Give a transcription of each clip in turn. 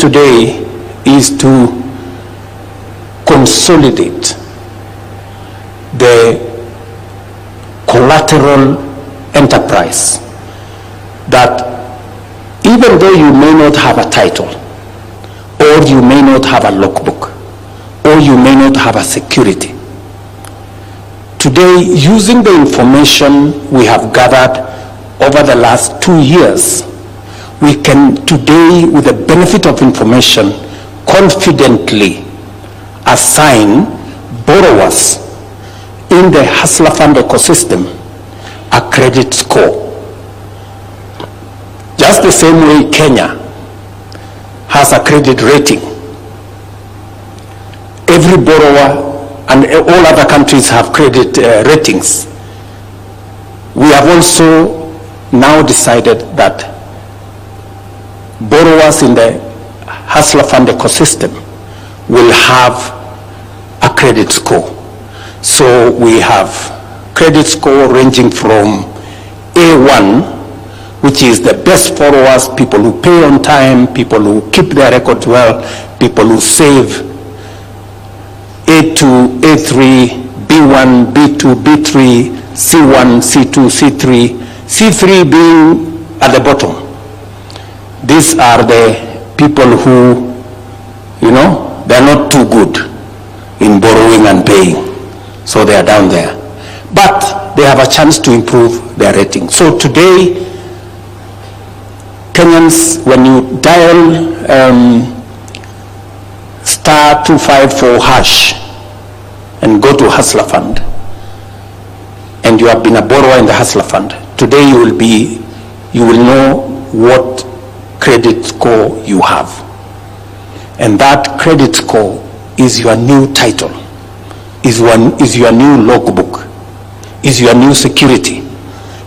today is to consolidate the collateral enterprise that even though you may not have a title, or you may not have a logbook, or you may not have a security, today, using the information we have gathered over the last 2 years, we can today, with the benefit of information, confidently assign borrowers in the Hustler Fund ecosystem a credit score. Just the same way Kenya has a credit rating. Every borrower and all other countries have credit ratings. We have also now decided that borrowers in the Hustler Fund ecosystem will have a credit score. So we have credit score ranging from A1, which is the best borrowers, people who pay on time, people who keep their records well, people who save, A2, A3, B1, B2, B3, C1, C2, C3, C3 being at the bottom. These are the people who, they're not too good in borrowing and paying. So they are down there. But they have a chance to improve their rating. So today, Kenyans, when you dial *254# and go to Hustler Fund, and you have been a borrower in the Hustler Fund, today you will know what credit score you have. And that credit score is your new title, is your new logbook, is your new security.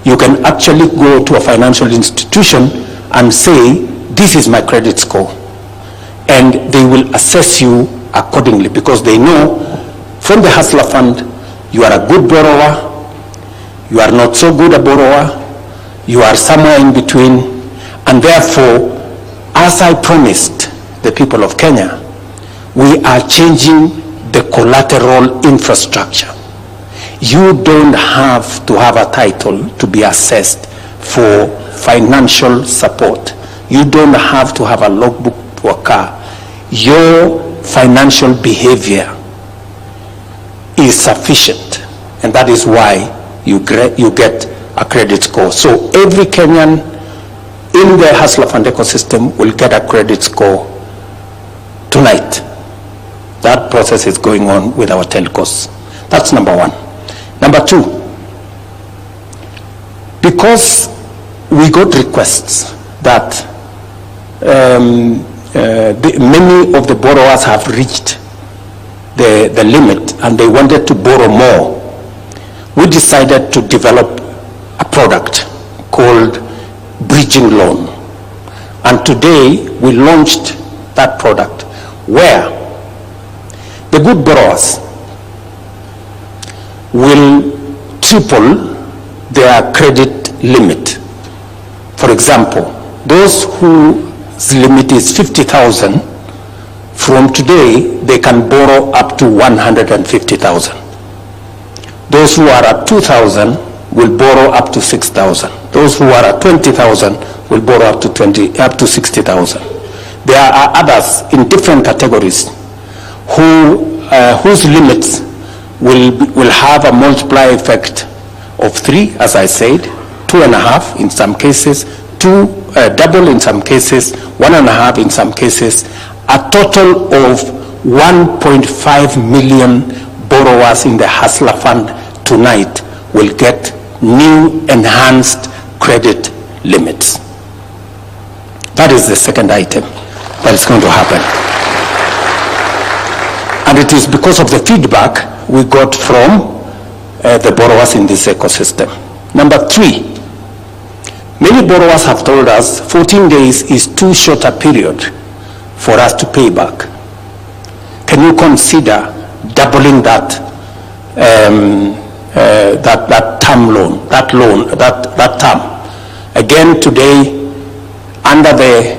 You can actually go to a financial institution and say, this is my credit score. And they will assess you accordingly, because they know from the Hustler Fund, you are a good borrower, you are not so good a borrower, you are somewhere in between, and therefore, as I promised the people of Kenya, we are changing the collateral infrastructure. You don't have to have a title to be assessed for financial support. You don't have to have a logbook to a car. Your financial behavior is sufficient, and that is why you get a credit score. So every Kenyan in the Hustler Fund ecosystem will get a credit score tonight. That process is going on with our telcos. That's number one. Number two, because we got requests that many of the borrowers have reached the limit and they wanted to borrow more, we decided to develop a product called bridging loan. And today we launched that product where the good borrowers will triple their credit limit. For example, those whose limit is 50,000, from today they can borrow up to 150,000. Those who are at 2,000 will borrow up to 6,000. Those who are at 20,000 will borrow up to 60,000. There are others in different categories whose limits will have a multiplier effect of 3, as I said, 2.5 in some cases, double in some cases, 1.5 in some cases. A total of 1.5 million borrowers in the Hustler Fund tonight will get new enhanced credit limits. That is the second item that is going to happen. And it is because of the feedback we got from the borrowers in this ecosystem. Number three, many borrowers have told us 14 days is too short a period for us to pay back. Can you consider doubling that that term? Again, today, under the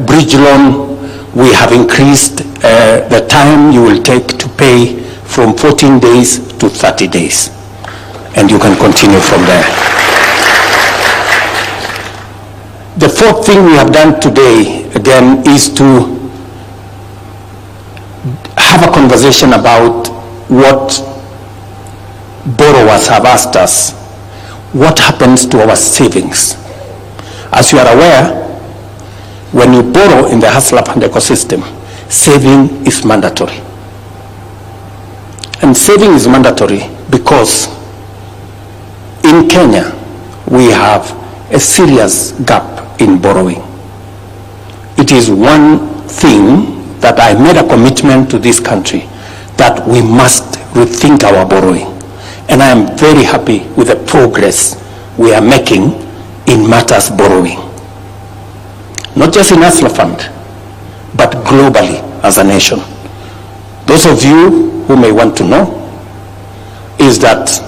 bridge loan we have increased the time you will take to pay from 14 days to 30 days. And you can continue from there. The fourth thing we have done today, again, is to have a conversation about what borrowers have asked us. What happens to our savings? As you are aware, when you borrow in the hustler fund ecosystem, saving is mandatory. And saving is mandatory because in Kenya, we have a serious gap in borrowing. It is one thing that I made a commitment to this country that we must rethink our borrowing. And I am very happy with the progress we are making in matters borrowing. Not just in hustler fund, but globally as a nation. Those of you who may want to know is that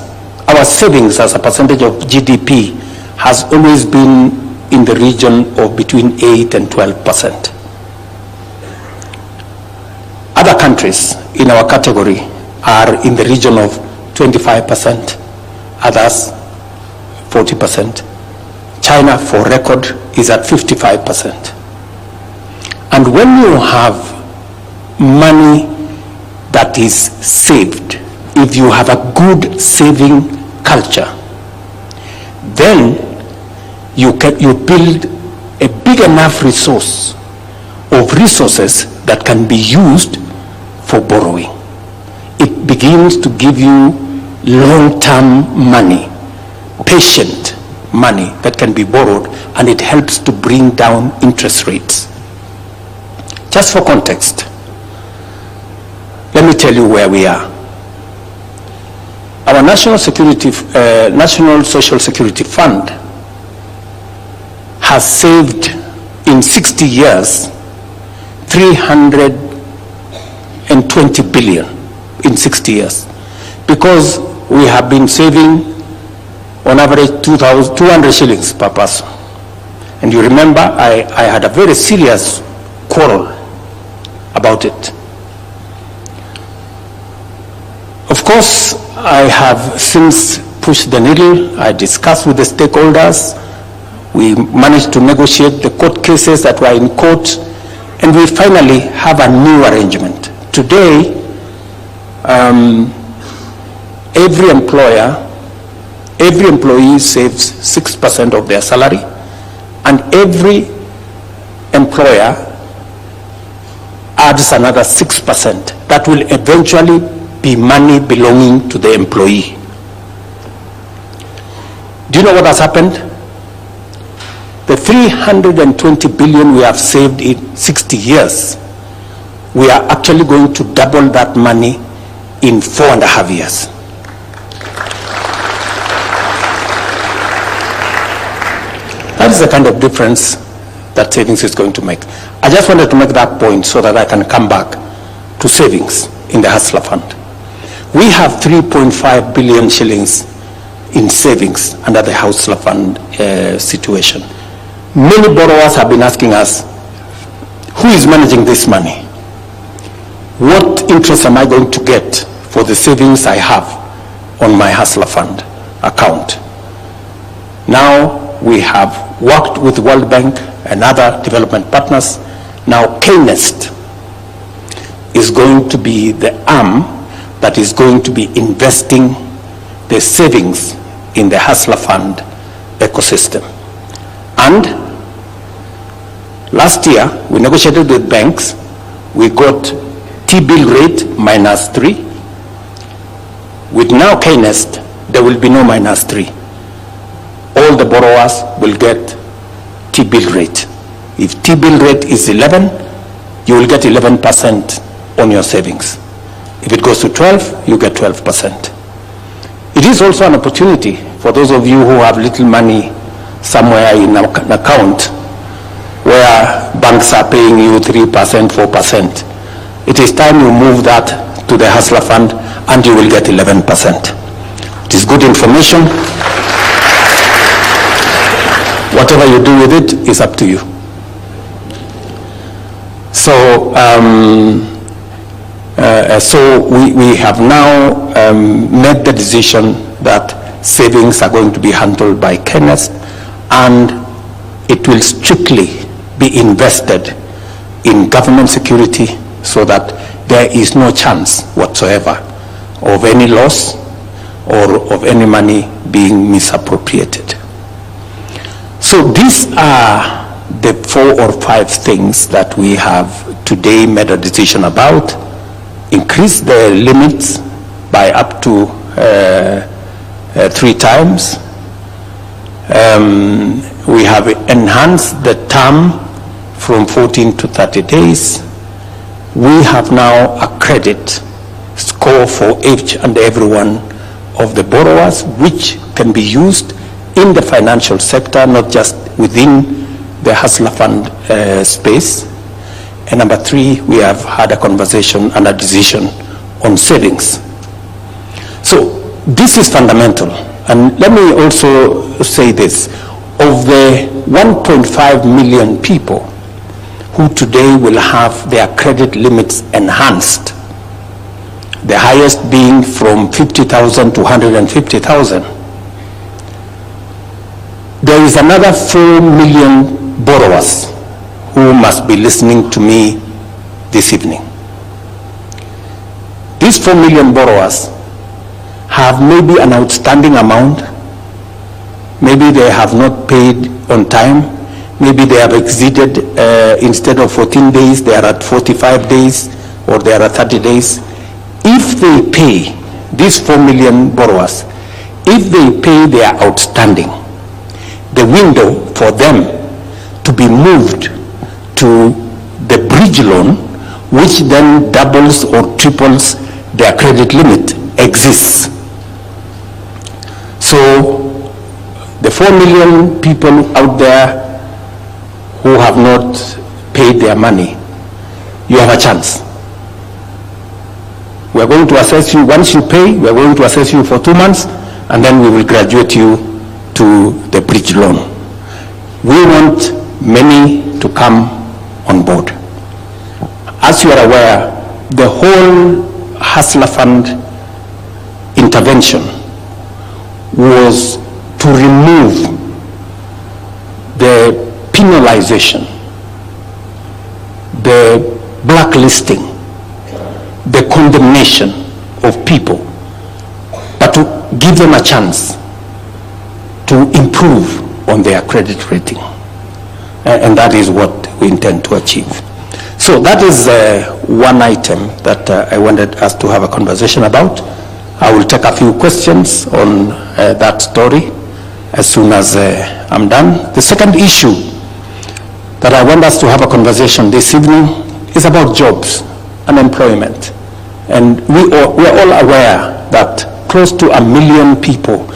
our savings as a percentage of GDP has always been in the region of between 8 and 12%. Other countries in our category are in the region of 25%, others 40%. China, for record, is at 55%. And when you have money that is saved, if you have a good saving culture, then you build a big enough resource of resources that can be used for borrowing. It begins to give you long-term money, patient money that can be borrowed, and it helps to bring down interest rates. Just for context, let me tell you where we are. Our National Social Security Fund has saved in 60 years 320 billion in 60 years, because we have been saving on average 200 shillings per person. And you remember I had a very serious quarrel about it. Of course, I have since pushed the needle. I discussed with the stakeholders. We managed to negotiate the court cases that were in court, and we finally have a new arrangement. Today, every employee saves 6% of their salary, and every employer adds another 6%. That will eventually be money belonging to the employee. Do you know what has happened? The 320 billion we have saved in 60 years, we are actually going to double that money in 4.5 years. That is the kind of difference that savings is going to make. I just wanted to make that point so that I can come back to savings in the hustler fund. We have 3.5 billion shillings in savings under the hustler fund situation. Many borrowers have been asking us, who is managing this money? What interest am I going to get for the savings I have on my hustler fund account? Now we have worked with World Bank and other development partners. Now KNEST is going to be the arm that is going to be investing the savings in the hustler fund ecosystem. And last year we negotiated with banks. We got T-bill rate -3. With now KNEST, there will be no -3. All the borrowers will get T-bill rate. If T-bill rate is 11, you will get 11% on your savings. If it goes to 12, you get 12%. It is also an opportunity for those of you who have little money somewhere in an account where banks are paying you 3%, 4%. It is time you move that to the hustler fund and you will get 11%. It is good information. Whatever you do with it is up to you. So, we have now made the decision that savings are going to be handled by Kenneth, and it will strictly be invested in government security so that there is no chance whatsoever of any loss or of any money being misappropriated. So these are the 4 or 5 things that we have today made a decision about. Increase the limits by up to 3 times. We have enhanced the term from 14 to 30 days. We have now a credit score for each and every one of the borrowers, which can be used in the financial sector, not just within the Hustler Fund space. And number 3, we have had a conversation and a decision on savings. So this is fundamental. And let me also say this. Of the 1.5 million people who today will have their credit limits enhanced, the highest being from 50,000 to 150,000, there is another 4 million borrowers who must be listening to me this evening. These 4 million borrowers have maybe an outstanding amount, maybe they have not paid on time, maybe they have exceeded, instead of 14 days, they are at 45 days, or they are at 30 days. If they pay, these 4 million borrowers, if they pay their outstanding, the window for them to be moved to the bridge loan, which then doubles or triples their credit limit, exists. So the 4 million people out there who have not paid their money, you have a chance. We're going to assess you. Once you pay, we're going to assess you for 2 months, and then we will graduate you to the bridge loan. We want many to come on board. As you are aware, the whole Hustler Fund intervention was to remove the penalization, the blacklisting, the condemnation of people, but to give them a chance to improve on their credit rating. And that is what we intend to achieve. So that is one item that I wanted us to have a conversation about. I will take a few questions on that story as soon as I'm done. The second issue that I want us to have a conversation this evening is about jobs and employment. And we are all aware that close to 1 million people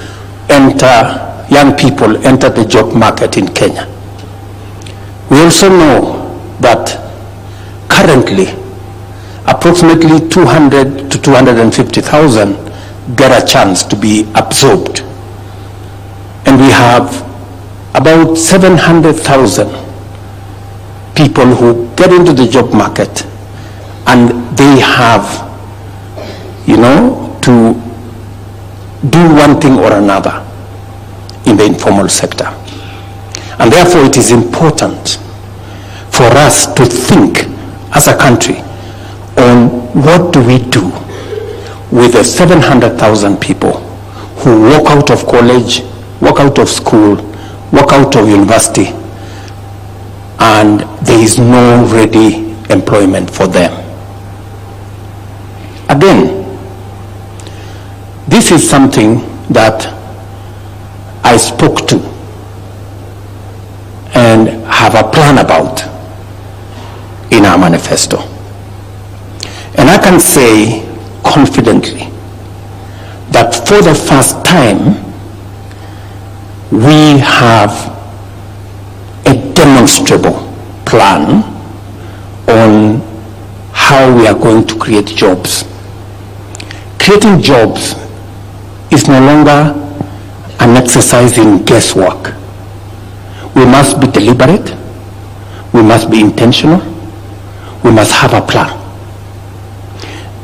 young people enter the job market in Kenya. We also know that currently approximately 200 to 250,000 get a chance to be absorbed. And we have about 700,000 people who get into the job market, and they have, to do one thing or another in the informal sector. And therefore it is important for us to think as a country on what do we do with the 700,000 people who walk out of college, walk out of school, walk out of university, and there is no ready employment for them. Again, this is something that I spoke to and have a plan about in our manifesto. And I can say confidently that for the first time we have a demonstrable plan on how we are going to create jobs. Creating jobs is no longer an exercise in guesswork. We must be deliberate, we must be intentional, we must have a plan.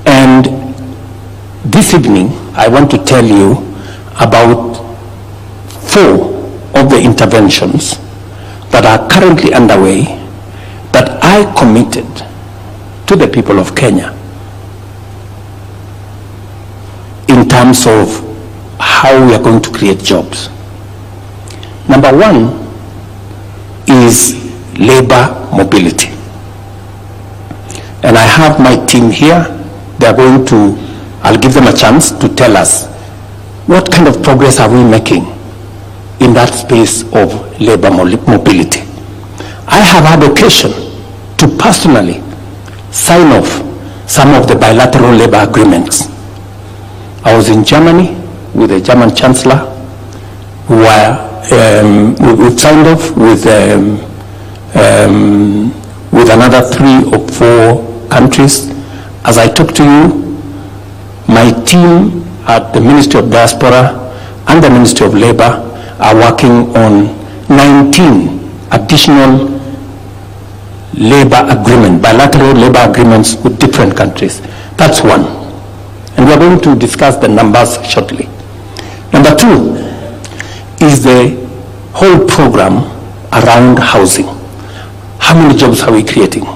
And this evening, I want to tell you about 4 of the interventions that are currently underway that I committed to the people of Kenya in terms of how we are going to create jobs. Number 1 is labor mobility. And I have my team here. They are going to, I'll give them a chance to tell us what kind of progress are we making in that space of labor mobility. I have had occasion to personally sign off some of the bilateral labor agreements. I was in Germany with the German Chancellor, where we signed off with another 3 or 4 countries. As I talk to you, my team at the Ministry of Diaspora and the Ministry of Labor are working on 19 additional labor agreements, bilateral labor agreements with different countries. That's one. And we're going to discuss the numbers shortly. Number 2 is the whole program around housing. How many jobs are we creating?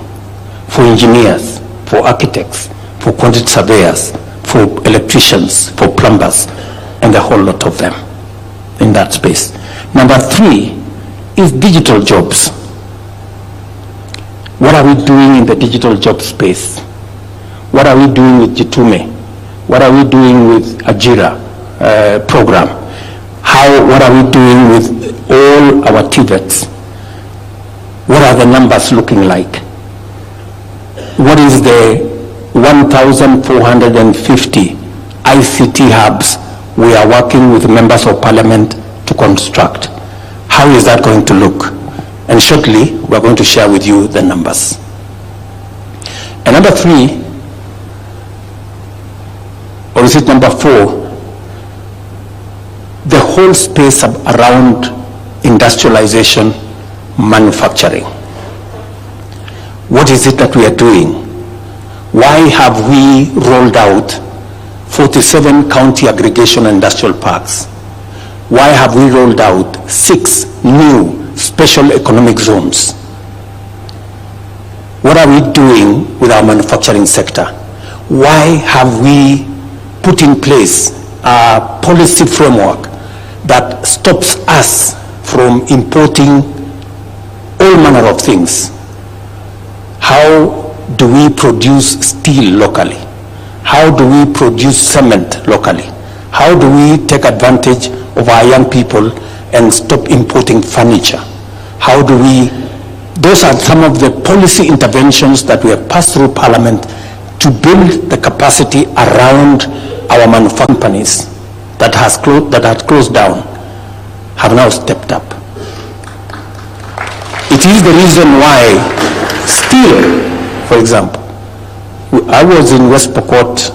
For engineers, for architects, for quantity surveyors, for electricians, for plumbers, and a whole lot of them in that space. Number 3 is digital jobs. What are we doing in the digital job space? What are we doing with Jitume? What are we doing with AJAABU program? What are we doing with all our TVETs? What are the numbers looking like? What is the 1,450 ICT hubs we are working with members of parliament to construct? How is that going to look? And shortly, we're going to share with you the numbers. And number 3, or is it number 4? The whole space around industrialization, manufacturing. What is it that we are doing? Why have we rolled out 47 county aggregation industrial parks? Why have we rolled out 6 new special economic zones? What are we doing with our manufacturing sector? Why have we put in place a policy framework that stops us from importing all manner of things? How do we produce steel locally? How do we produce cement locally? How do we take advantage of our young people and stop importing furniture? How do we, those are some of the policy interventions that we have passed through Parliament to build the capacity around our manufacturing companies that had closed down, have now stepped up. It is the reason why steel, for example, I was in West Pokot